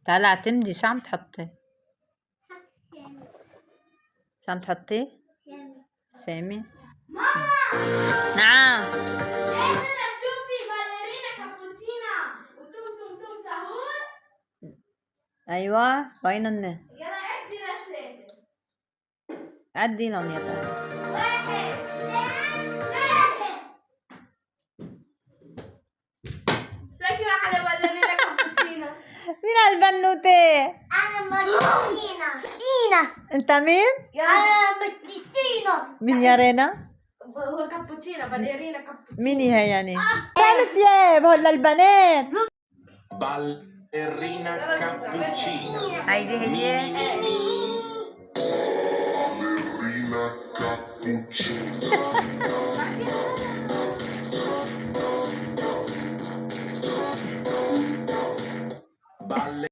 تعالي اعتمدي. شو عم تحطي؟ شو عم تحطي؟ شامي. ماما نعم. ليه بدنا تشوفي باليرينا كابوتشينا وتوم توم توم ساهور؟ ايوه وينن؟ يلا عدي لثلاثة. عدي لهم يا ترى. 1 2 3. شكلها على باليرينا كابوتشينا. مين هالبنوتة؟ أنا مارينا. سينا. انت مين؟ أنا مارينا. مين يا رينا؟ هو كابوتشينا باليرينا كابوتشينا. مين هي يعني؟ قالت ياب هول للبنات. باليرينا كابوتشينا. هيدي هي. باليرينا كابوتشينا.